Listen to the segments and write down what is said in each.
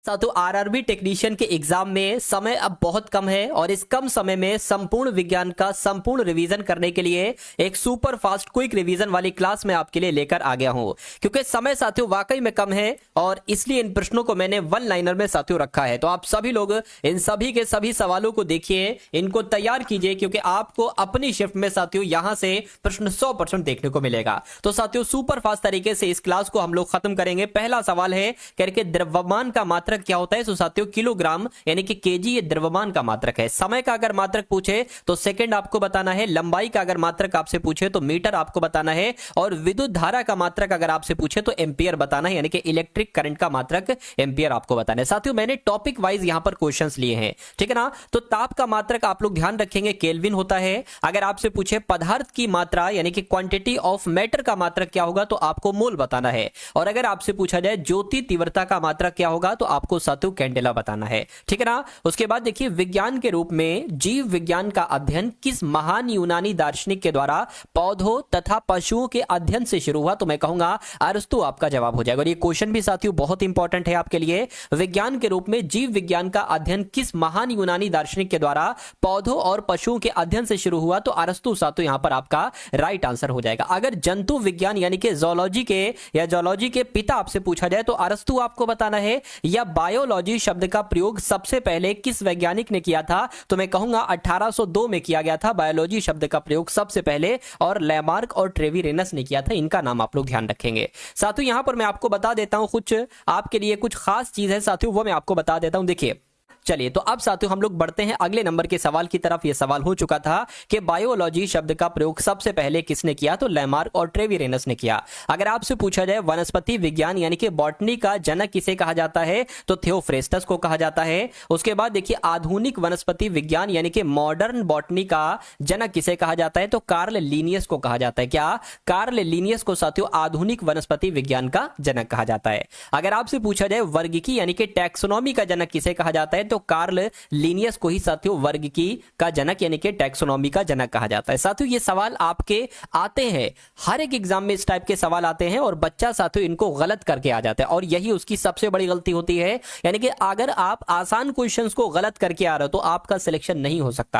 साथियों RRB technician के exam में समय अब बहुत कम है और इस कम समय में संपूर्ण विज्ञान का संपूर्ण रिवीजन करने के लिए एक सुपर फास्ट क्विक रिवीजन वाली क्लास में आपके लिए लेकर आ गया हूं। क्योंकि समय साथियों वाकई में कम है और इसलिए इन प्रश्नों को मैंने वन लाइनर में साथियों रखा है। तो आप सभी लोग इन सभी के सभी सवालों को देखिए, इनको तैयार कीजिए, क्योंकि आपको अपनी शिफ्ट में साथियों यहां से प्रश्न 100% देखने को मिलेगा। तो साथियों सुपर फास्ट तरीके से इस क्लास को हम लोग खत्म करेंगे। पहला सवाल है करके द्रव्यमान का मात्रक क्या होता है। तो साथियों किलोग्राम यानी कि केजी ये द्रव्यमान का मात्रक है। समय का अगर मात्रक पूछे तो सेकंड आपको बताना है। लंबाई का अगर मात्रक आपसे पूछे तो मीटर आपको बताना है। और विद्युत धारा का मात्रक अगर आपसे पूछे तो एम्पियर बताना है, यानी कि इलेक्ट्रिक करंट का मात्रक एम्पियर आपको बताना है। साथियों मैंने टॉपिक वाइज यहां पर क्वेश्चंस लिए हैं, ठीक है ना। तो ताप का मात्रक आप लोग ध्यान रखेंगे केल्विन होता है। अगर आपसे पूछे पदार्थ की मात्रा यानी कि क्वांटिटी ऑफ मैटर का मात्रक क्या होगा तो आपको मोल बताना है। और अगर आपसे पूछा जाए ज्योति तीव्रता का मात्रक क्या होगा तो आपको साथियों कैंडेला बताना है, ठीक है ना। उसके बाद देखिए विज्ञान के रूप में जीव विज्ञान का अध्ययन किस महान यूनानी दार्शनिक के द्वारा पौधों तथा पशुओं के अध्ययन से शुरू हुआ। तो मैं कहूंगा अरस्तु आपका जवाब हो जाएगा। और ये क्वेश्चन भी साथियों बहुत इंपॉर्टेंट है आपके लिए। विज्ञान के रूप में जीव विज्ञान का अध्ययन किस महान यूनानी दार्शनिक के द्वारा पौधों और पशुओं के अध्ययन से शुरू हुआ तो अरस्तु साथियों यहां पर आपका राइट आंसर हो जाएगा। अगर जंतु विज्ञान यानी कि जूलॉजी के या जूलॉजी के पिता आपसे पूछा जाए तो अरस्तु आपको बताना है। या बायोलॉजी शब्द का प्रयोग सबसे पहले किस वैज्ञानिक ने किया था तो मैं कहूंगा 1802 में किया गया था बायोलॉजी शब्द का प्रयोग सबसे पहले, और लैमार्क और ट्रेविरेनस ने किया था। इनका नाम आप लोग ध्यान रखेंगे। साथियों यहां पर मैं आपको बता देता हूं कुछ आपके लिए कुछ खास चीज है साथियों, वो मैं आपको बता देता हूं। देखिए चलिए तो अब साथियों हम लोग बढ़ते हैं अगले नंबर के सवाल की तरफ। यह सवाल हो चुका था कि बायोलॉजी शब्द का प्रयोग सबसे पहले किसने किया तो लैमार्क और ट्रेविरेनस ने किया। अगर आपसे पूछा जाए वनस्पति विज्ञान यानी कि बॉटनी का जनक किसे कहा जाता है तो थियोफ्रेस्टस को कहा जाता है। उसके बाद देखिए आधुनिक वनस्पति विज्ञान यानी कि मॉडर्न बॉटनी का जनक किसे कहा जाता है तो कार्ल लिनियस को कहा जाता है। क्या कार्ल लिनियस को साथियों आधुनिक वनस्पति विज्ञान का जनक कहा जाता है। अगर आपसे पूछा जाए वर्गीकी यानी कि टैक्सोनॉमी का जनक किसे कहा जाता है तो कार्ल लिनियस को ही साथियों वर्गीकी का जनक यानी कि टैक्सोनॉमी का जनक कहा जाता है। साथियों ये सवाल आपके आते हैं, हर एक एग्जाम में इस टाइप के सवाल आते हैं और बच्चा साथियों इनको गलत करके आ जाता है और यही उसकी सबसे बड़ी गलती होती है। यानी कि अगर आप आसान क्वेश्चंस को गलत करके आ रहे हो तो आपका सिलेक्शन नहीं हो सकता।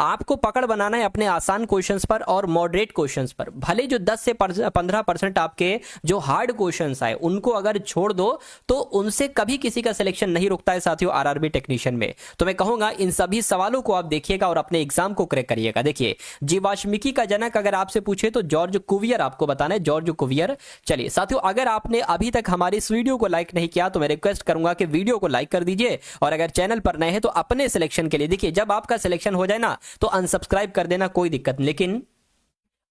आपको पकड़ बनाना है अपने आसान क्वेश्चंस पर और मॉडरेट क्वेश्चंस पर। भले जो 10 से 15% आपके जो हार्ड क्वेश्चंस आए उनको अगर छोड़ दो तो उनसे कभी किसी का सिलेक्शन नहीं रुकता है साथियों आरआरबी टेक्नीशियन में। तो मैं कहूंगा इन सभी सवालों को आप देखिएगा और अपने एग्जाम को क्रैक करिएगा। देखिए जीवाश्मिकी का जनक अगर आपसे पूछे तो जॉर्ज कुवियर आपको बताना है, जॉर्ज कुवियर। चलिए साथियों अगर आपने अभी तक हमारी इस वीडियो को लाइक नहीं किया तो मैं रिक्वेस्ट करूंगा कि वीडियो को लाइक कर दीजिए और अगर चैनल पर नए हैं तो अपने सिलेक्शन के लिए देखिए जब आपका सिलेक्शन हो जाए ना तो अनसब्सक्राइब कर देना, कोई दिक्कत नहीं। लेकिन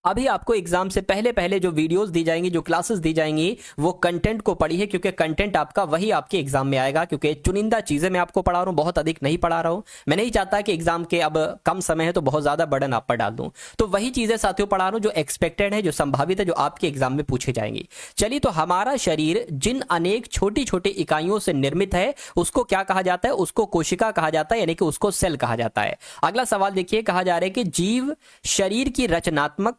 अभी आपको एग्जाम से पहले पहले जो वीडियोस दी जाएंगी, जो क्लासेस दी जाएंगी वो कंटेंट को पढ़िए, क्योंकि कंटेंट आपका वही आपके एग्जाम में आएगा। क्योंकि चुनिंदा चीजें मैं आपको पढ़ा रहा हूं, बहुत अधिक नहीं पढ़ा रहा हूं। मैं नहीं चाहता कि एग्जाम के अब कम समय है तो बहुत ज्यादा बर्डन आप पर डाल दूं। तो वही चीजें साथियों पढ़ा रहा हूं जो एक्सपेक्टेड है, जो संभावित है, जो आपके एग्जाम में पूछी जाएंगी। चलिए तो हमारा शरीर जिन अनेक छोटी छोटी इकाइयों से निर्मित है उसको क्या कहा जाता है, उसको कोशिका कहा जाता है, यानी कि उसको सेल कहा जाता है। अगला सवाल देखिए, कहा जा रहा है कि जीव शरीर की रचनात्मक,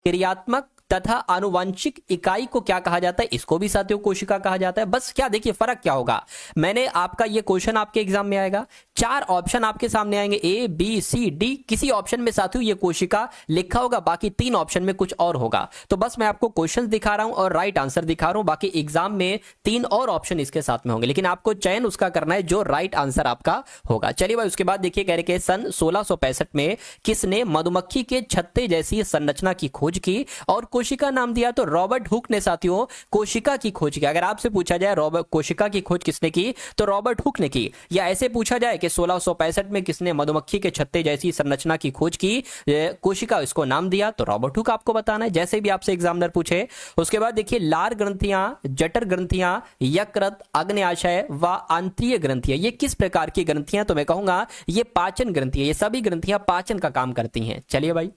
क्रियात्मक तथा आनुवंशिक इकाई को क्या कहा जाता है, इसको भी साथियों कोशिका कहा जाता है। बस क्या देखिए फर्क क्या होगा, मैंने आपका ये क्वेश्चन आपके एग्जाम में आएगा, 4 ऑप्शन आपके सामने आएंगे ए बी सी डी, किसी ऑप्शन में साथियों ये कोशिका लिखा होगा, बाकी 3 ऑप्शन में कुछ और होगा। तो बस मैं आपको क्वेश्चन दिखा रहा हूं और राइट आंसर दिखा रहा हूं, बाकी एग्जाम में 3 और ऑप्शन इसके साथ में होंगे, लेकिन आपको चयन उसका करना है जो राइट आंसर आपका होगा। चलिए भाई उसके बाद देखिए कह रहे कि सन 1665 में किसने मधुमक्खी के छत्ते जैसी संरचना की खोज की और कोशिका नाम दिया तो रॉबर्ट हुक ने साथियों कोशिका की खोज की। अगर आपसे पूछा जाए रॉबर्ट कोशिका की खोज किसने की तो रॉबर्ट हुक ने की। या ऐसे पूछा जाए कि 1665 में किसने मधुमक्खी के छत्ते जैसी संरचना की खोज की, कोशिका इसको नाम दिया तो रॉबर्ट हुक आपको बताना है, जैसे भी आपसे एग्जामिनर पूछे। उसके बाद देखिए लार ग्रंथियां, जठर ग्रंथियां, यकृत, अग्न्याशय व आंत्रिय ग्रंथियां, ये किस प्रकार की ग्रंथियां तो मैं कहूंगा ये पाचन ग्रंथियां, ये सभी ग्रंथियां पाचन का काम करती हैं। चलिए भाई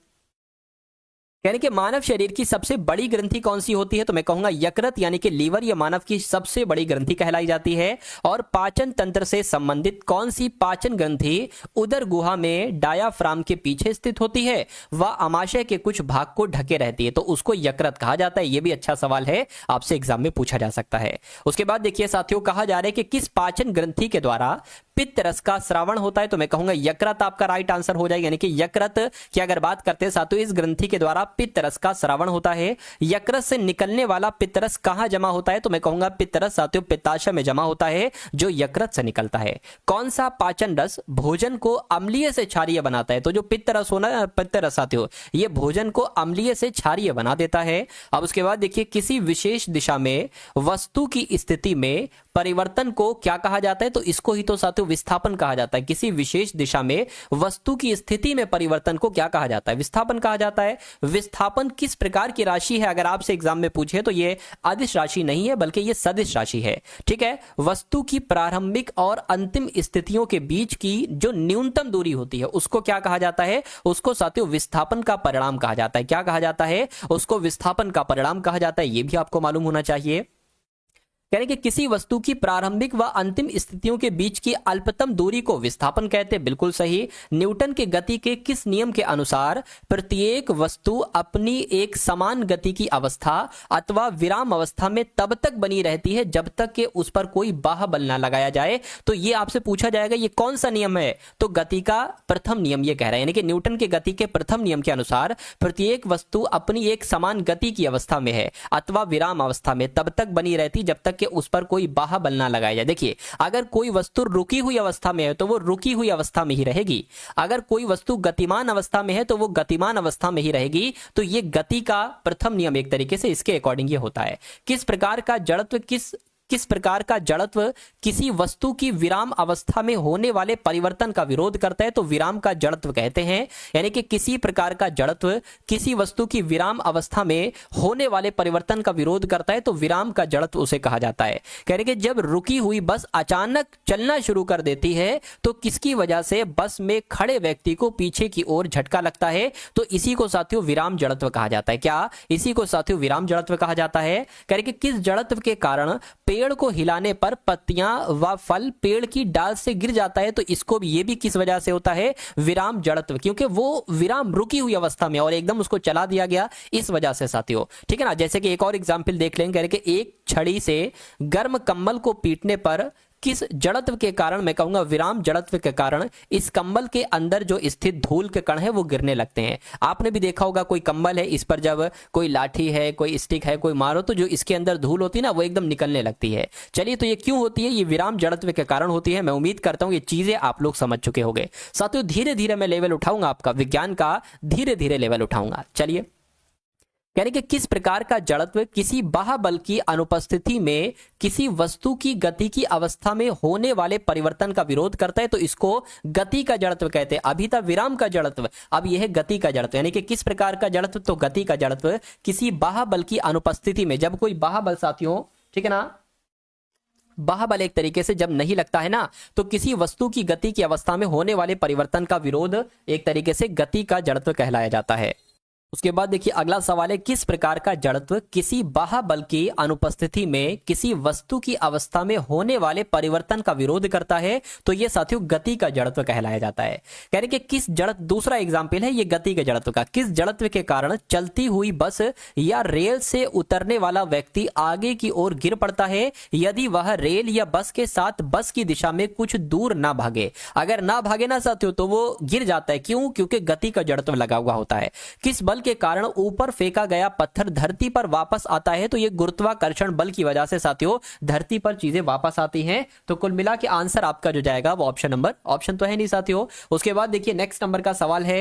यानी कि मानव शरीर की सबसे बड़ी ग्रंथि कौन सी होती है? तो मैं कहूंगा यकृत यानी कि लीवर, ये मानव की सबसे बड़ी ग्रंथि कहलाई जाती है। और पाचन तंत्र से संबंधित कौन सी पाचन ग्रंथि उदर गुहा में डायाफ्राम के पीछे स्थित होती है, वह आमाशय के कुछ भाग को ढके रहती है, तो उसको यकृत कहा जाता है। यह भी अच्छा सवाल है, आपसे एग्जाम में पूछा जा सकता है। उसके बाद देखिए साथियों, कहा जा रहा है कि किस पाचन ग्रंथि के द्वारा पित्त रस का श्रावण होता है? तो मैं कहूंगा यकृत आपका राइट आंसर हो जाएगा। यानी कि यकृत की अगर बात करते हैं साथियों, इस ग्रंथि के द्वारा पित्त रस का श्रावण होता है। यकृत से निकलने वाला पित्त रस कहां जमा होता है? तो मैं कहूंगा पित्त रस साथियों पित्ताशय में जमा होता है, जो यकृत से निकलता है। कौन सा पाचन रस भोजन को अम्लीय से क्षारीय बनाता है? तो जो पित्त रस होना, पित्त रस साथियों, ये भोजन को अम्लीय से क्षारीय बना देता है। अब उसके बाद देखिए, किसी विशेष दिशा में वस्तु की स्थिति में परिवर्तन को क्या कहा जाता है? तो इसको ही तो साथियों विस्थापन कहा जाता है। किसी विशेष दिशा में वस्तु की स्थिति में परिवर्तन को क्या कहा जाता है? विस्थापन कहा जाता है। विस्थापन किस प्रकार की राशि है? अगर आपसे एग्जाम में पूछे तो ये अदिश राशि नहीं है, बल्कि ये सदिश राशि है। ठीक है, वस्तु की प्रारंभिक और अंतिम स्थितियों के बीच की जो न्यूनतम दूरी होती है उसको क्या कहा जाता है? उसको साथियों विस्थापन का परिणाम कहा जाता है। क्या कहा जाता है? उसको विस्थापन का परिणाम कहा जाता है। यह भी आपको मालूम होना चाहिए। यानी कि किसी वस्तु की प्रारंभिक व अंतिम स्थितियों के बीच की अल्पतम दूरी को विस्थापन कहते हैं। बिल्कुल सही। न्यूटन के गति के किस नियम के अनुसार प्रत्येक वस्तु अपनी एक समान गति की अवस्था अथवा विराम अवस्था में तब तक बनी रहती है जब तक कि उस पर कोई बाह्य बल ना लगाया जाए? तो ये आपसे पूछा जाएगा ये कौन सा नियम है? तो गति का प्रथम नियम ये कह रहा है। यानी कि न्यूटन के गति के प्रथम नियम के अनुसार प्रत्येक वस्तु अपनी एक समान गति की अवस्था में है अथवा विराम अवस्था में तब तक बनी रहती जब तक कि उस पर कोई बाह्य बल ना लगाया जाए। देखिए, अगर कोई वस्तु रुकी हुई अवस्था में है तो वो रुकी हुई अवस्था में ही रहेगी। अगर कोई वस्तु गतिमान अवस्था में है तो वो गतिमान अवस्था में ही रहेगी। तो ये गति का प्रथम नियम एक तरीके से इसके अकॉर्डिंग ये होता है। किस प्रकार का जड़त्व किस प्रकार का जड़त्व किसी वस्तु की विराम अवस्था में होने वाले परिवर्तन का विरोध करता है? तो विराम का जड़त्व कहते हैं। यानी कि किसी प्रकार का जड़त्व किसी वस्तु की विराम अवस्था में होने वाले परिवर्तन का विरोध करता है तो विराम का जड़त्व उसे कहा जाता है। यानी कि जब रुकी हुई बस अचानक चलना शुरू कर देती है तो किसकी वजह से? बस में खड़े व्यक्ति को पीछे की ओर झटका लगता है, तो इसी को साथियों विराम जड़त्व कहा जाता है। क्या? इसी को साथियों विराम जड़त्व कहा जाता है। यानी कि किस जड़त्व के कारण पेड़ को हिलाने पर पत्तियां व फल पेड़ की डाल से गिर जाता है? तो इसको भी, ये भी किस वजह से होता है? विराम जड़त्व। क्योंकि वो विराम रुकी हुई अवस्था में और एकदम उसको चला दिया गया, इस वजह से साथियों। ठीक है ना। जैसे कि एक और एग्जांपल देख लेंगे कि एक छड़ी से गर्म कंबल को पीटने पर किस जड़त्व के कारण, मैं कहूंगा विराम जड़त्व के कारण, इस कंबल के अंदर जो स्थित धूल के कण है वो गिरने लगते हैं। आपने भी देखा होगा कोई कंबल है, इस पर जब कोई लाठी है, कोई स्टिक है, कोई मारो तो जो इसके अंदर धूल होती है ना वो एकदम निकलने लगती है। चलिए, तो ये क्यों होती है? ये विराम जड़त्व के कारण होती है। मैं उम्मीद करता हूं ये चीजें आप लोग समझ चुके होंगे। साथियों, धीरे धीरे मैं लेवल उठाऊंगा, आपका विज्ञान का धीरे धीरे लेवल उठाऊंगा। चलिए, यानी कि किस प्रकार का जड़त्व किसी बाह्य बल की अनुपस्थिति में किसी वस्तु की गति की अवस्था में होने वाले परिवर्तन का विरोध करता है? तो इसको गति का जड़त्व कहते हैं। अभी था विराम का जड़त्व, अब यह है गति का जड़त्व। यानी कि किस प्रकार का जड़त्व? तो गति का जड़त्व किसी बाह्य बल की अनुपस्थिति में, जब कोई बाह्य बल साथियों, ठीक है ना, बाह्य बल एक तरीके से जब नहीं लगता है ना, तो किसी वस्तु की गति की अवस्था में होने वाले परिवर्तन का विरोध एक तरीके से गति का जड़त्व कहलाया जाता है। उसके बाद देखिए अगला सवाल है, किस प्रकार का जड़त्व किसी बाह्य बल की अनुपस्थिति में किसी वस्तु की अवस्था में होने वाले परिवर्तन का विरोध करता है? तो यह साथियों गति का जड़त्व कहलाया जाता है। यानी कि किस जड़त्व, दूसरा एग्जाम्पल है ये गति के जड़त्व का, किस जड़त्व के कारण चलती हुई बस या रेल से उतरने वाला व्यक्ति आगे की ओर गिर पड़ता है यदि वह रेल या बस के साथ बस की दिशा में कुछ दूर ना भागे? अगर ना भागे ना साथियों तो वो गिर जाता है। क्यों? क्योंकि गति का जड़त्व लगा हुआ होता है। किस बल के कारण ऊपर फेंका गया पत्थर धरती पर वापस आता है? तो ये गुरुत्वाकर्षण बल की वजह से साथियों धरती पर चीजें वापस आती हैं। तो कुल मिला के आंसर आपका जो जाएगा वो ऑप्शन तो है नहीं साथियों। उसके बाद देखिए नेक्स्ट नंबर का सवाल है,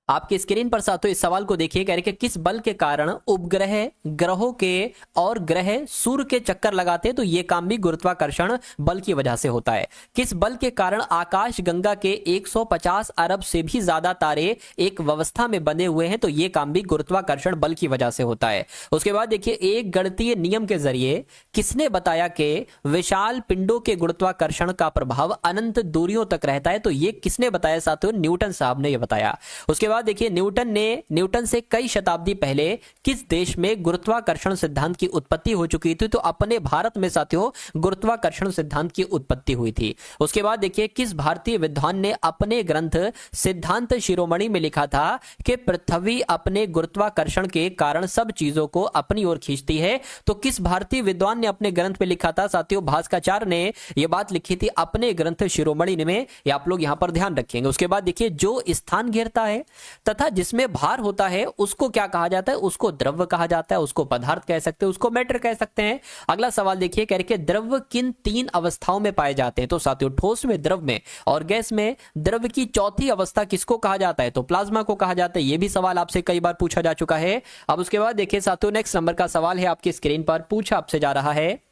आपकी स्क्रीन पर साथियों इस सवाल को देखिए। कह रहे कि किस बल के कारण उपग्रह ग्रहों के और ग्रह सूर्य के चक्कर लगाते हैं? तो यह काम भी गुरुत्वाकर्षण बल की वजह से होता है। किस बल के कारण आकाश गंगा के 150 अरब से भी ज्यादा तारे एक व्यवस्था में बने हुए हैं? तो यह काम भी गुरुत्वाकर्षण बल की वजह से होता है। उसके बाद देखिए, एक गणितीय नियम के जरिए किसने बताया कि विशाल पिंडों के गुरुत्वाकर्षण का प्रभाव अनंत दूरियों तक रहता है? तो यह किसने बताया साथियों? न्यूटन साहब ने यह बताया। उसके बाद बाद देखिए न्यूटन से कई शताब्दी पहले किस देश में गुरुत्वाकर्षण सिद्धांत की उत्पत्ति हो चुकी थी? तो अपने भारत में साथियों गुरुत्वाकर्षण सिद्धांत की उत्पत्ति हुई थी। उसके बाद देखिए किस भारतीय विद्वान ने अपने ग्रंथ सिद्धांत शिरोमणि में लिखा था कि पृथ्वी अपने गुरुत्वाकर्षण के कारण सब चीजों को अपनी ओर खींचती है? तो किस भारतीय विद्वान ने अपने ग्रंथ में लिखा था? साथियों भास्कराचार्य ने यह बात लिखी थी अपने ग्रंथ शिरोमणि में। ये आप लोग यहां पर ध्यान रखेंगे। उसके बाद देखिए जो स्थान घेरता है तथा जिसमें भार होता है उसको क्या कहा जाता है? उसको द्रव्य कहा जाता है, उसको पदार्थ कह सकते हैं, उसको मैटर कह सकते हैं। अगला सवाल देखिए कह रहे द्रव्य किन तीन अवस्थाओं में पाए जाते हैं? तो साथियों ठोस में, द्रव में और गैस में। द्रव्य की चौथी अवस्था किसको कहा जाता है? तो प्लाज्मा को कहा जाता है। यह भी सवाल आपसे कई बार पूछा जा चुका है। अब उसके बाद देखिए साथियों नेक्स्ट नंबर का सवाल है आपकी स्क्रीन पर, पूछा आपसे जा रहा है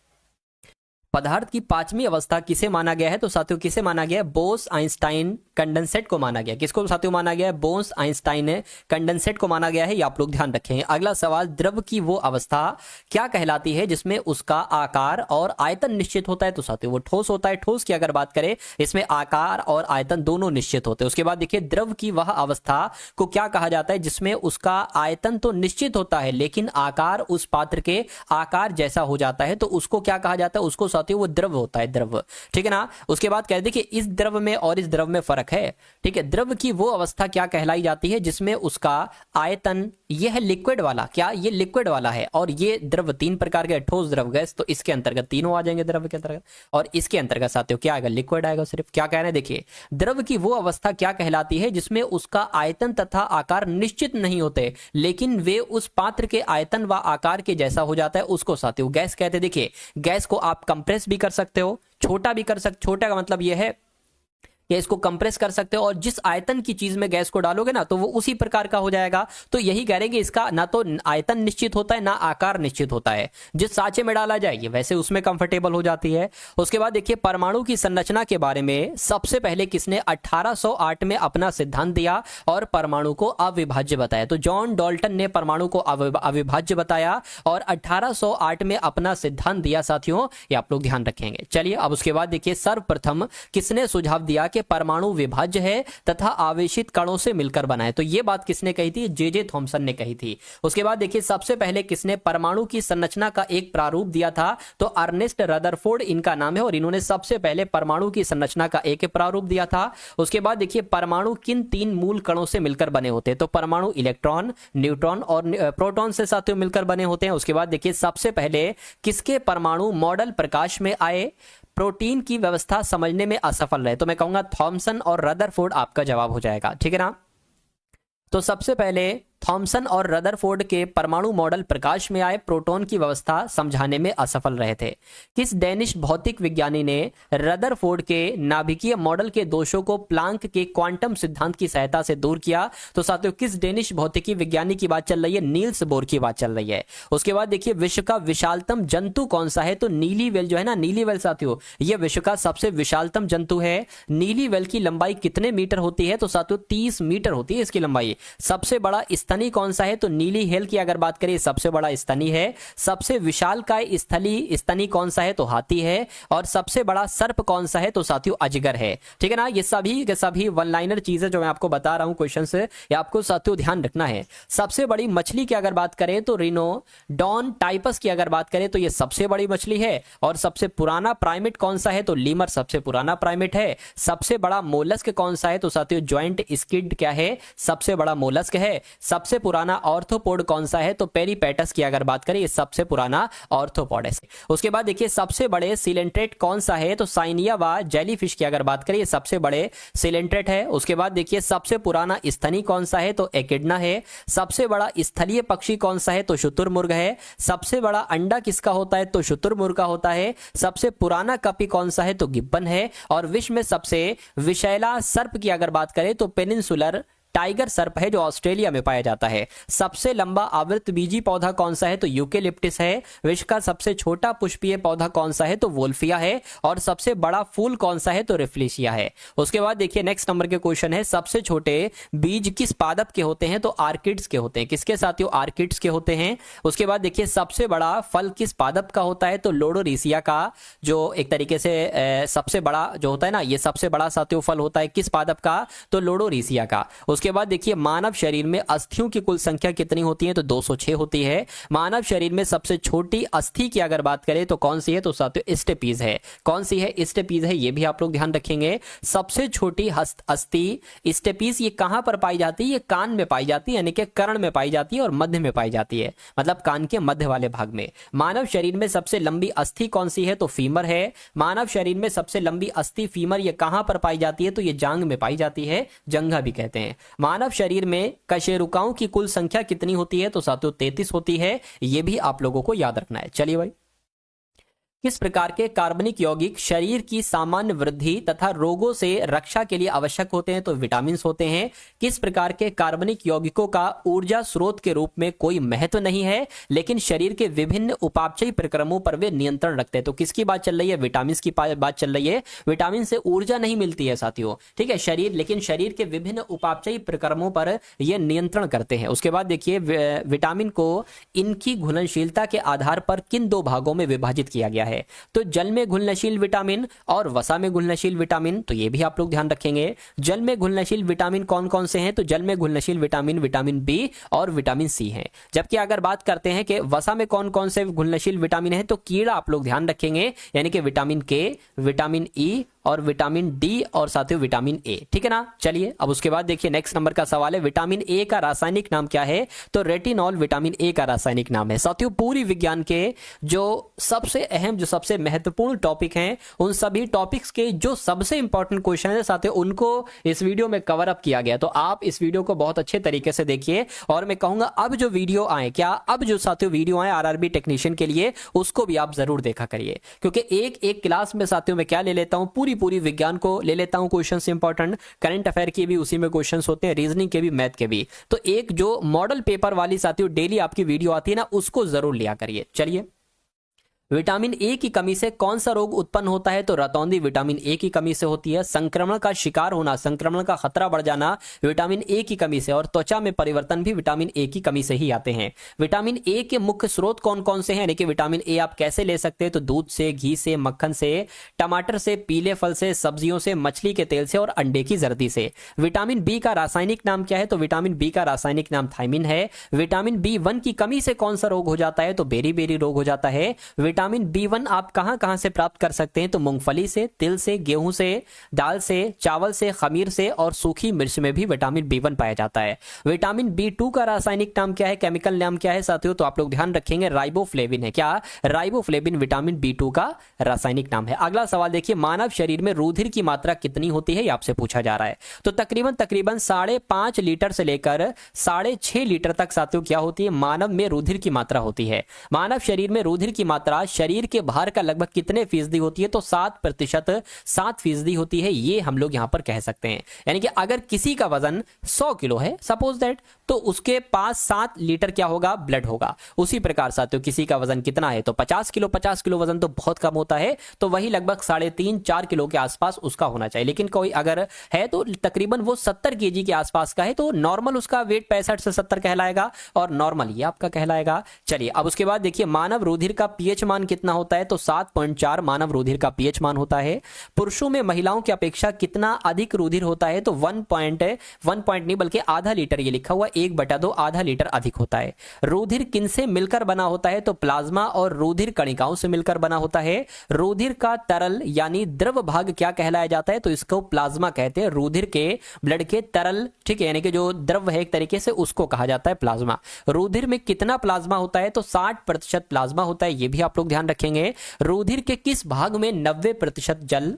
पदार्थ की पांचवी अवस्था किसे माना गया है? तो साथियों किसे माना गया है? बोस आइंस्टाइन कंडेंसेट को माना गया। किसको साथियों माना गया है? बोस आइंस्टाइन कंडेंसेट को माना गया है। ये आप लोग ध्यान रखेंगे। अगला सवाल, द्रव की वो अवस्था क्या कहलाती है जिसमें उसका आकार और आयतन निश्चित होता है? तो साथियों वो ठोस होता है। ठोस की अगर बात करें इसमें आकार और आयतन दोनों निश्चित होते हैं। उसके बाद देखिए द्रव की वह अवस्था को क्या कहा जाता है जिसमें उसका आयतन तो निश्चित होता है लेकिन आकार उस पात्र के आकार जैसा हो जाता है, तो उसको क्या कहा जाता है? उसको वो द्रव होता है, द्रव। ठीक है ना। उसके बाद कह देखिए इस द्रव में और इस द्रव में फर्क है। ठीक है, द्रव की वो अवस्था क्या कहलाई जाती है जिसमें उसका आयतन, यह है लिक्विड वाला, क्या ये लिक्विड वाला है, और ये द्रव तीन प्रकार के, ठोस, द्रव, गैस, तो इसके अंतर्गत तीनों आ जाएंगे द्रव के अंतर्गत। और इसके अंतर्गत साथियों क्या आएगा? लिक्विड आएगा सिर्फ। क्या कह रहे हैं देखिए, द्रव की वो अवस्था क्या कहलाती है जिसमें उसका आयतन तथा आकार निश्चित नहीं होते लेकिन वे उस पात्र के आयतन व आकार के जैसा हो जाता है, उसको साथियों गैस कहते हैं। देखिए गैस को आप कंप्रेस भी कर सकते हो, छोटा भी कर सकते। छोटा का मतलब यह है कि इसको कंप्रेस कर सकते हो और जिस आयतन की चीज में गैस को डालोगे ना तो वो उसी प्रकार का हो जाएगा। तो यही कह रहे हैं कि इसका ना तो आयतन निश्चित होता है ना आकार निश्चित होता है, जिस सांचे में डाला जाएगी वैसे उसमें कंफर्टेबल हो जाती है। उसके बाद देखिए परमाणु की संरचना के बारे में सबसे पहले किसने 1808 में अपना सिद्धांत दिया और परमाणु को अविभाज्य बताया? तो जॉन डाल्टन ने परमाणु को अविभाज्य बताया और 1808 में अपना सिद्धांत दिया साथियों, ये आप लोग ध्यान रखेंगे। चलिए अब उसके बाद देखिए सर्वप्रथम किसने सुझाव दिया कि परमाणु विभाज्य है तथा आवेशित कणों से मिलकर बना है? तो यह बात किसने कही थी? जे थॉमसन ने कही थी। उसके बाद देखिए सबसे पहले किसने परमाणु की संरचना का एक प्रारूप दिया था? तो अर्नेस्ट रदरफोर्ड इनका नाम है और इन्होंने सबसे पहले परमाणु की संरचना का एक प्रारूप दिया था। उसके बाद देखिए परमाणु किन तीन मूल कणों से मिलकर बने होते हैं? तो परमाणु इलेक्ट्रॉन, न्यूट्रॉन और प्रोटॉन से साथियों मिलकर बने होते हैं। उसके बाद देखिए सबसे पहले किसके परमाणु मॉडल प्रकाश में आए? प्रोटीन की व्यवस्था समझने में असफल रहे? तो मैं कहूंगा थॉमसन और रदरफोर्ड आपका जवाब हो जाएगा। ठीक है ना। तो सबसे पहले थॉमसन और रदरफोर्ड के परमाणु मॉडल प्रकाश में आए, प्रोटॉन की व्यवस्था समझाने में असफल रहे थे। किस डेनिश भौतिक विज्ञानी ने रदरफोर्ड के नाभिकीय मॉडल के दोषों को प्लांक के क्वांटम सिद्धांत की सहायता से दूर किया? तो साथियों किस डेनिश भौतिकी विज्ञानी की बात चल रही है? नील्स बोर की बात चल रही है। उसके बाद देखिए विश्व का विशालतम जंतु कौन सा है? तो नीली व्हेल जो है ना, नीली व्हेल साथियों यह विश्व का सबसे विशालतम जंतु है। नीली व्हेल की लंबाई कितने मीटर होती है? तो साथियों 30 मीटर होती है इसकी लंबाई। सबसे बड़ा स्तनी कौन सा है? तो नीली व्हेल की अगर बात करें सबसे बड़ा स्तनी है। सबसे विशालकाय स्तनी कौन सा है? तो हाथी है। और सबसे बड़ा सर्प कौन सा है? तो साथियों अजगर है। ठीक है ना। ये सभी के सभी वन लाइनर चीजें जो मैं आपको बता रहा हूं क्वेश्चन से, ये आपको साथियों ध्यान रखना है। सबसे बड़ी मछली की अगर बात करें तो रिनोडॉन टाइपस की अगर बात करें तो ये सबसे बड़ी मछली है। और सबसे पुराना प्राइमेट कौन सा है? तो लीमर सबसे पुराना प्राइमेट है। सबसे बड़ा मोलस्क कौन सा है? तो साथियों ज्वाइंट स्क्विड क्या है? सबसे बड़ा मोलस्क है। सबसे पुराना ऑर्थोपोड कौन सा है? तो पेरीपेटस की अगर बात करें ये सबसे पुराना ऑर्थोपोड है। उसके बाद देखिए सबसे बड़े सिलेंट्रेट कौन सा है? तो साइनिया व जेलीफिश की अगर बात करें ये सबसे बड़े सिलेंट्रेट है। उसके बाद देखिए सबसे पुराना स्तनी कौन सा है? तो एकिडना है। सबसे बड़ा स्थलीय पक्षी कौन सा है? तो शुतुरमुर्ग है। सबसे बड़ा अंडा किसका होता है? तो शुतुरमुर्ग का होता है। सबसे पुराना कपी कौन सा है? तो गिब्बन है। और विश्व में सबसे विषैला सर्प की अगर बात करें तो पेनिनसुलर टाइगर सर्प है जो ऑस्ट्रेलिया में पाया जाता है। सबसे लंबा आवृत बीजी पौधा कौन सा है? तो यूकेलिप्टिस है। विश्व का सबसे छोटा पुष्पीय पौधा कौन सा है? तो वोल्फिया है। और सबसे बड़ा फूल कौन सा है? तो रिफ्लेशिया है। उसके बाद देखिए नेक्स्ट नंबर के क्वेश्चन है, सबसे छोटे बीज किस पादप के होते हैं? तो आर्किड्स के होते हैं। किसके साथियों? आर्किड्स के होते हैं। उसके बाद देखिए सबसे बड़ा फल किस पादप का होता है? तो लोडोरिसिया का, जो एक तरीके से सबसे बड़ा जो होता है ना, ये सबसे बड़ा साथियों फल होता है किस पादप का? तो लोडोरिसिया का। उसके बाद देखिए मानव शरीर में अस्थियों की कुल संख्या कितनी होती है, तो 206 होती है। मानव शरीर में सबसे छोटी अस्थि की अगर बात करें तो कौन सी है, तो साथियों स्टेपीज है। कौन सी है, स्टेपीज है, ये भी आप लोग ध्यान रखेंगे। सबसे छोटी अस्थि स्टेपीज ये कहां पर पाई जाती है, ये कान में पाई जाती है, यानी कि कर्ण में पाई जाती है और मध्य में पाई जाती है, मतलब कान के मध्य वाले भाग में। मानव शरीर में सबसे लंबी अस्थि कौन सी है, तो फीमर है। मानव शरीर में सबसे लंबी अस्थि फीमर ये कहां पर पाई जाती है, तो ये जांघ में पाई जाती है, जंघा भी कहते हैं। मानव शरीर में कशेरुकाओं की कुल संख्या कितनी होती है, तो साथियों 33 होती है। ये भी आप लोगों को याद रखना है। चलिए भाई, किस प्रकार के कार्बनिक यौगिक शरीर की सामान्य वृद्धि तथा रोगों से रक्षा के लिए आवश्यक होते हैं, तो विटामिन होते हैं। किस प्रकार के कार्बनिक यौगिकों का ऊर्जा स्रोत के रूप में कोई महत्व नहीं है, लेकिन शरीर के विभिन्न उपापचयी प्रक्रमों पर वे नियंत्रण रखते हैं। तो किसकी बात चल रही है, विटामिन की बात चल रही है। विटामिन से ऊर्जा नहीं मिलती है साथियों, ठीक है, लेकिन शरीर के विभिन्न उपापचयी प्रक्रमों पर यह नियंत्रण करते हैं। उसके बाद देखिए विटामिन को इनकी घुलनशीलता के आधार पर किन दो भागों में विभाजित किया गया है, तो जल में घुलनशील विटामिन और वसा में घुलनशील विटामिन, तो ये भी आप लोग ध्यान रखेंगे। जल में घुलनशील विटामिन कौन कौन से हैं, तो जल में घुलनशील विटामिन विटामिन बी और विटामिन सी हैं। जबकि अगर बात करते हैं कि वसा में कौन कौन से घुलनशील विटामिन है, तो कीड़ा आप लोग ध्यान रखेंगे, यानी कि विटामिन के, विटामिन ई और विटामिन डी और साथियों विटामिन ए, ठीक है ना। चलिए अब उसके बाद देखिए नेक्स्ट नंबर का सवाल है, विटामिन ए का रासायनिक नाम क्या है, तो रेटिनॉल विटामिन ए का रासायनिक नाम है। साथियों पूरी विज्ञान के जो सबसे अहम, जो सबसे महत्वपूर्ण टॉपिक हैं, उन सभी टॉपिक्स के जो सबसे इंपॉर्टेंट क्वेश्चन है साथियों, उनको इस वीडियो में कवर अप किया गया। तो आप इस वीडियो को बहुत अच्छे तरीके से देखिए, और मैं कहूंगा अब जो वीडियो आए, क्या अब जो साथियों वीडियो आए आरआरबी टेक्नीशियन के लिए, उसको भी आप जरूर देखा करिए, क्योंकि एक एक क्लास में साथियों मैं क्या ले लेता हूं, पूरी विज्ञान को ले लेता हूं क्वेश्चन इंपॉर्टेंट, करंट अफेयर के भी उसी में क्वेश्चंस होते हैं, रीजनिंग के भी, मैथ के भी। तो एक जो मॉडल पेपर वाली साथियों डेली आपकी वीडियो आती है ना, उसको जरूर लिया करिए। चलिए, विटामिन ए की कमी से कौन सा रोग उत्पन्न होता है, तो रतौंधी विटामिन ए की कमी से होती है। संक्रमण का शिकार होना, संक्रमण का खतरा बढ़ जाना विटामिन ए की कमी से, और त्वचा में परिवर्तन भी विटामिन ए की कमी से ही आते हैं। विटामिन ए के मुख्य स्रोत कौन कौन से हैं, यानी कि विटामिन ए आप कैसे ले सकते हैं, तो दूध से, घी से, मक्खन से, टमाटर से, पीले फल से, सब्जियों से, मछली के तेल से और अंडे की जर्दी से। विटामिन बी का रासायनिक नाम क्या है, तो विटामिन बी का रासायनिक नाम थायमिन है। विटामिन बी1 की कमी से कौन सा रोग हो जाता है, तो बेरी रोग हो जाता है। विटामिन बी1 आप कहां कहां से प्राप्त कर सकते हैं, तो मूंगफली से, तिल से, गेहूं से, दाल से, चावल से, खमीर से और सूखी मिर्च में भी विटामिन बी1 पाया जाता है। विटामिन बी2 का रासायनिक नाम क्या है, केमिकल नाम क्या है साथियों, तो आप लोग ध्यान रखेंगे राइबोफ्लेविन है। क्या, राइबोफ्लेविन विटामिन बी2 का रासायनिक नाम है। अगला सवाल देखिए, मानव शरीर में रुधिर की मात्रा कितनी होती है, ये आपसे पूछा जा रहा है। तो तकरीबन 5.5 लीटर से लेकर 6.5 लीटर तक साथियों क्या होती है, मानव में रुधिर की मात्रा होती है। मानव शरीर में रुधिर की मात्रा शरीर के भार का लगभग कितने फीसदी होती है, तो 7%, 7% होती है, ये हम लोग यहां पर कह सकते हैं। यानी कि अगर किसी का वजन 100 किलो है सपोज दैट, तो उसके पास 7 लीटर क्या होगा, ब्लड होगा। उसी प्रकार साथियों किसी का वजन कितना है, तो 50 किलो वजन तो बहुत कम होता है, तो वही लगभग 3.5-4 किलो के आसपास उसका होना चाहिए। लेकिन कोई अगर है तो तकरीबन वो 70 केजी के आसपास का है, तो नॉर्मल उसका वेट 65 से 70 कहलाएगा, और नॉर्मल ये आपका कहलाएगा। चलिए अब उसके बाद देखिए, मानव रुधिर का पीएच मान कितना होता है, तो 7.4 मानव रुधिर का पीएच मान होता है। पुरुषों में महिलाओं की अपेक्षा कितना अधिक रुधिर होता है, तो 1 नहीं बल्कि आधा लीटर, ये लिखा हुआ 1/2 आधा लीटर अधिक होता है। रुधिर किनसे मिलकर बना होता है, तो प्लाज्मा और रुधिर कणिकाओं से मिलकर बना होता है। रुधिर का तरल यानी द्रव भाग क्या कहलाया जाता है, तो इसको प्लाज्मा कहते हैं। रुधिर के, ब्लड के तरल, ठीक है, यानी कि जो द्रव है एक तरीके से, उसको कहा जाता है प्लाज्मा। रुधिर में कितना प्लाज्मा होता है, तो 60% प्लाज्मा होता है, ये भी आप लोग ध्यान रखेंगे। रुधिर के किस भाग में 90% जल,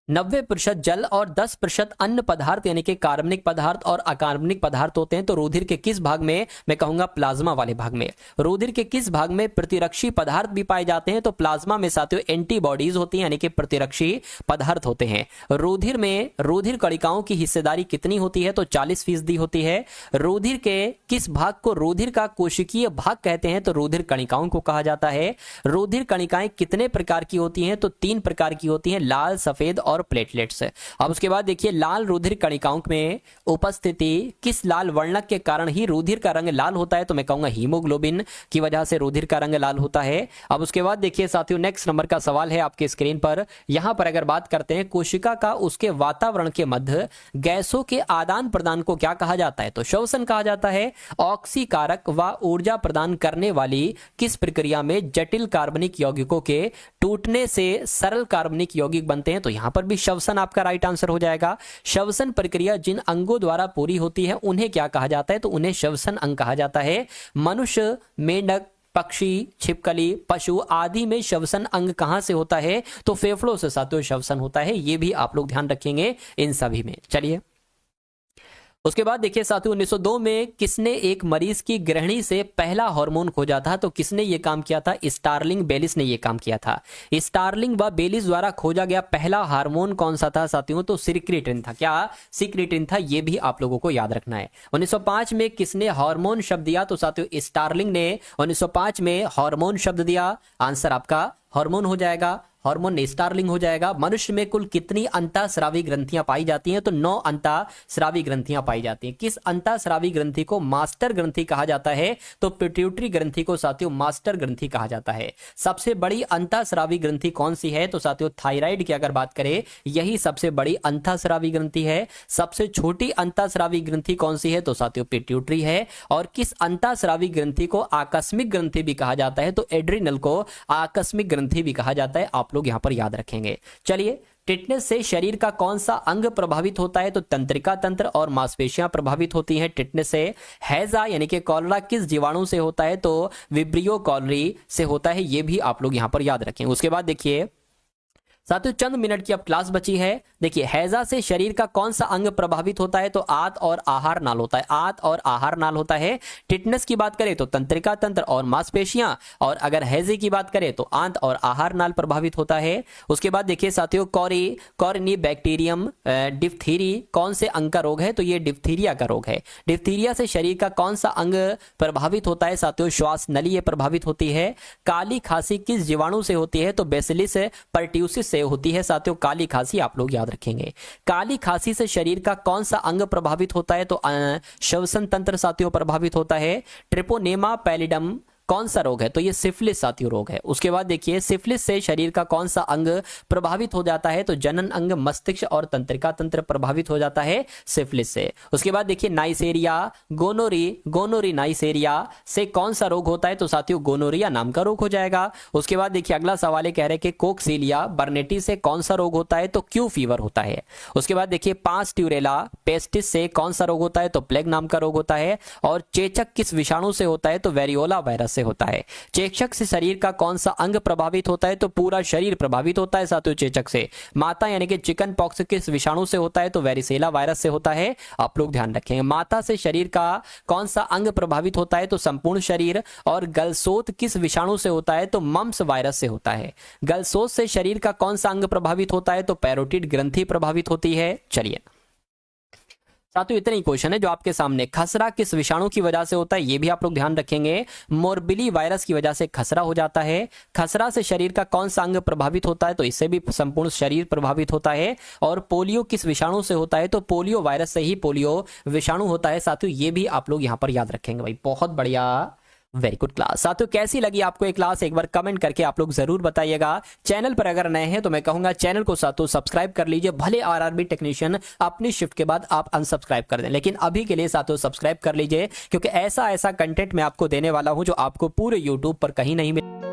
90% जल और 10% अन्य पदार्थ यानी कि कार्बनिक पदार्थ और अकार्बनिक पदार्थ होते हैं। तो रुधिर के किस भाग में, मैं कहूंगा प्लाज्मा वाले भाग में। रुधिर के किस भाग में प्रतिरक्षी पदार्थ भी पाए जाते हैं, तो प्लाज्मा में साथियों एंटीबॉडीज होती हैं, यानी कि प्रतिरक्षी पदार्थ होते हैं। रुधिर में रुधिर कणिकाओं की हिस्सेदारी कितनी होती है, तो 40% होती है। रुधिर के किस भाग को रुधिर का कोशिकीय भाग कहते हैं, तो रुधिर कणिकाओं को कहा जाता है। रुधिर कणिकाएं कितने प्रकार की होती हैं, तो 3 प्रकार की होती हैं, लाल, सफेद और प्लेटलेट्स। अब उसके बाद देखिए लाल रुधिर कणिकाओं में उपस्थिति किस लाल वर्णक के कारण ही रुधिर का रंग लाल होता है, तो मैं कहूंगा हीमोग्लोबिन की वजह से रुधिर का रंग लाल होता है। अब उसके बाद देखिए साथियों नेक्स्ट नंबर का सवाल है आपके स्क्रीन पर। यहां पर अगर बात करते हैं कोशिका का उसके वातावरण के मध्य गैसों के आदान प्रदान को क्या कहा जाता है, तो श्वसन कहा जाता है। ऑक्सीकारक व ऊर्जा प्रदान करने वाली किस प्रक्रिया में जटिल कार्बनिक यौगिकों के टूटने से सरल कार्बनिक यौगिक बनते हैं, तो यहां पर भी श्वसन आपका राइट आंसर हो जाएगा। श्वसन प्रक्रिया जिन अंगों द्वारा पूरी होती है उन्हें क्या कहा जाता है, तो उन्हें श्वसन अंग कहा जाता है। मनुष्य, मेंढक, पक्षी, छिपकली, पशु आदि में श्वसन अंग कहां से होता है, तो फेफड़ों से साथियों श्वसन होता है। ये भी आप लोग ध्यान रखेंगे इन सभी में। चलिए उसके बाद देखिए साथियों 1902 में किसने एक मरीज की गृहिणी से पहला हार्मोन खोजा था, तो किसने ये काम किया था, स्टार्लिंग बेलिस ने ये काम किया था। स्टार्लिंग व बेलिस द्वारा खोजा गया पहला हार्मोन कौन सा था साथियों, तो सिक्रेटिन था। क्या सिक्रेटिन था, ये भी आप लोगों को याद रखना है। 1905 में किसने हार्मोन शब्द दिया, तो साथियों स्टार्लिंग ने 1905 में हार्मोन शब्द दिया। आंसर आपका हार्मोन हो जाएगा, हार्मोन ने स्टार्लिंग हो जाएगा। मनुष्य में कुल कितनी अंतःस्रावी ग्रंथियां पाई जाती हैं, तो 9 अंतःस्रावी ग्रंथियां पाई जाती हैं। किस अंतःस्रावी ग्रंथि को मास्टर ग्रंथि कहा जाता है, तो पिट्यूटरी ग्रंथि को साथियों मास्टर ग्रंथि कहा जाता है। सबसे बड़ी अंतःस्रावी ग्रंथि कौन सी है, तो साथियों थायराइड की अगर बात करें यही सबसे बड़ी अंतःस्रावी ग्रंथि है। सबसे छोटी अंतःस्रावी ग्रंथि कौन सी है, तो साथियों पिट्यूटरी है। और किस अंतःस्रावी ग्रंथि को आकस्मिक ग्रंथि भी कहा जाता है, तो एड्रिनल को आकस्मिक ग्रंथि भी कहा जाता है। आप लोग यहां पर याद रखेंगे। चलिए टिटनेस से शरीर का कौन सा अंग प्रभावित होता है, तो तंत्रिका तंत्र और मांसपेशियां प्रभावित होती हैं टिटनेस से। हैजा यानी कि कॉलरा किस जीवाणु से होता है, तो विब्रियो कॉलरी से होता है। ये भी आप लोग यहां पर याद रखें। उसके बाद देखिए साथियों चंद मिनट की अब क्लास बची है। देखिए हैजा से शरीर का कौन सा अंग प्रभावित होता है, तो आंत और आहार नाल होता है। आंत और आहार नाल होता है। टिटनेस की बात करें तो तंत्रिका तंत्र और मांसपेशियां, और अगर हैजे की बात करें तो आंत और आहार नाल प्रभावित होता है। उसके बाद देखिए साथियों कॉरिनी बैक्टीरियम डिप्थीरी कौन से अंग का रोग है, तो ये डिप्थीरिया का रोग है। डिप्थीरिया से शरीर का कौन सा अंग प्रभावित होता है, साथियों श्वास नली प्रभावित होती है। काली खांसी किस जीवाणु से होती है, तो बेसिलिस पर्ट्यूसिस से होती है। साथियों काली खांसी आप लोग याद रखेंगे। काली खांसी से शरीर का कौन सा अंग प्रभावित होता है, तो श्वसन तंत्र साथियों प्रभावित होता है। ट्रिपोनेमा पैलिडम कौन सा रोग है, तो ये सिफिलिस साथियों रोग है। उसके बाद देखिए सिफिलिस से शरीर का कौन सा अंग प्रभावित हो जाता है, तो जनन अंग, मस्तिष्क और तंत्रिका तंत्र प्रभावित हो जाता है सिफिलिस से। उसके बाद देखिए नाइसेरिया गोनोरी नाइसेरिया से कौन सा रोग होता है, तो साथियों गोनोरिया नाम का रोग हो जाएगा। उसके बाद देखिए अगला सवाल है, कह रहे कि कोक्सीलिया बर्नेटी से कौन सा रोग होता है, तो क्यू फीवर होता है। उसके बाद देखिए पास्ट्यूरेला पेस्टिस से कौन सा रोग होता है, तो प्लेग नाम का रोग होता है। और चेचक किस विषाणु से होता है, तो वेरियोला वायरस से होता है। चेचक से शरीर का कौन सा अंग प्रभावित होता है, तो पूरा शरीर प्रभावित होता है साथियों चेचक से। माता यानी कि चिकन पॉक्स किस विषाणु से होता है, तो वेरिसेला वायरस से होता है। आप लोग ध्यान रखेंगे। माता से शरीर का कौन सा अंग प्रभावित होता है, तो संपूर्ण शरीर। और गलसोत किस विषाणु से होता है, तो मम्स वायरस से होता है। गलसोत से शरीर का कौन सा अंग प्रभावित होता है, तो पैरोटिड ग्रंथि प्रभावित होती है। चलिए साथियों इतने ही क्वेश्चन है जो आपके सामने। खसरा किस विषाणु की वजह से होता है, ये भी आप लोग ध्यान रखेंगे। मोरबिली वायरस की वजह से खसरा हो जाता है। खसरा से शरीर का कौन सा अंग प्रभावित होता है, तो इससे भी संपूर्ण शरीर प्रभावित होता है। और पोलियो किस विषाणु से होता है, तो पोलियो वायरस से ही पोलियो विषाणु होता है साथियों। ये भी आप लोग यहां पर याद रखेंगे भाई। बहुत बढ़िया, वेरी गुड क्लास। साथियों कैसी लगी आपको ये क्लास, एक बार कमेंट करके आप लोग जरूर बताइएगा। चैनल पर अगर नए हैं तो मैं कहूंगा चैनल को साथियों सब्सक्राइब कर लीजिए। भले आरआरबी टेक्नीशियन अपनी शिफ्ट के बाद आप अनसब्सक्राइब कर दें, लेकिन अभी के लिए साथियों सब्सक्राइब कर लीजिए, क्योंकि ऐसा कंटेंट मैं आपको देने वाला हूं जो आपको पूरे यूट्यूब पर कहीं नहीं मिले।